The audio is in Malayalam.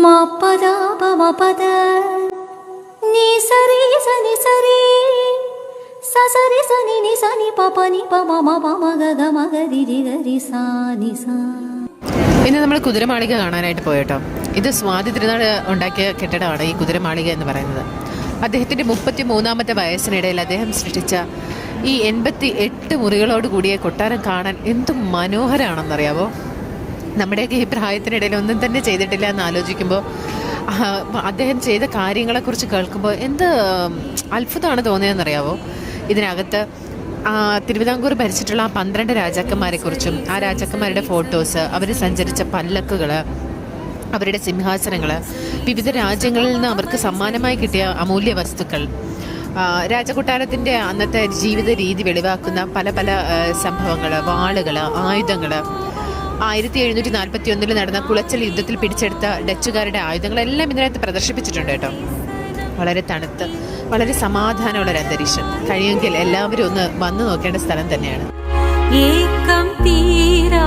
Ma pada pa ma pada ni sari sa ni sari sa sari sa ni pa pa ni pa ma ma pa ma ga ma ga ri ga sa ni sa. ഇന്ന് നമ്മൾ കുതിരമാളിക കാണാനായിട്ട് പോയിട്ടോ. ഇത് സ്വാതി തിരുനാൾ ഉണ്ടാക്കിയ കെട്ടിടമാണ് ഈ കുതിരമാളിക എന്ന് പറയുന്നത്. അദ്ദേഹത്തിൻ്റെ 33ാമത്തെ വയസ്സിനിടയിൽ അദ്ദേഹം സൃഷ്ടിച്ച ഈ 88 മുറികളോട് കൂടിയ കൊട്ടാരം കാണാൻ എന്തും മനോഹരമാണെന്നറിയാവോ. നമ്മുടെയൊക്കെ ഈ പ്രായത്തിനിടയിൽ ഒന്നും തന്നെ ചെയ്തിട്ടില്ല എന്ന് ആലോചിക്കുമ്പോൾ അദ്ദേഹം ചെയ്ത കാര്യങ്ങളെക്കുറിച്ച് കേൾക്കുമ്പോൾ എന്ത് അത്ഭുതമാണ് തോന്നിയതെന്നറിയാവോ. ഇതിനകത്ത് തിരുവിതാംകൂർ ഭരിച്ചിട്ടുള്ള ആ 12 രാജാക്കന്മാരെക്കുറിച്ചും ആ രാജാക്കന്മാരുടെ ഫോട്ടോസ്, അവർ സഞ്ചരിച്ച പല്ലക്കുകൾ, അവരുടെ സിംഹാസനങ്ങൾ, വിവിധ രാജ്യങ്ങളിൽ നിന്ന് അവർക്ക് സമ്മാനമായി കിട്ടിയ അമൂല്യ വസ്തുക്കൾ, രാജകൊട്ടാരത്തിൻ്റെ അന്നത്തെ ജീവിത രീതി വെളിവാക്കുന്ന പല പല സംഭവങ്ങൾ, വാളുകൾ, ആയുധങ്ങൾ, 1741 നടന്ന കുളച്ചൽ യുദ്ധത്തിൽ പിടിച്ചെടുത്ത ഡച്ചുകാരുടെ ആയുധങ്ങളെല്ലാം ഇതിനകത്ത് പ്രദർശിപ്പിച്ചിട്ടുണ്ട് കേട്ടോ. വളരെ തണുത്ത് വളരെ സമാധാനമുള്ളൊരു അന്തരീക്ഷം. കഴിയുമെങ്കിൽ എല്ലാവരും ഒന്ന് വന്നു നോക്കേണ്ട സ്ഥലം തന്നെയാണ്. ഏകം തീരാ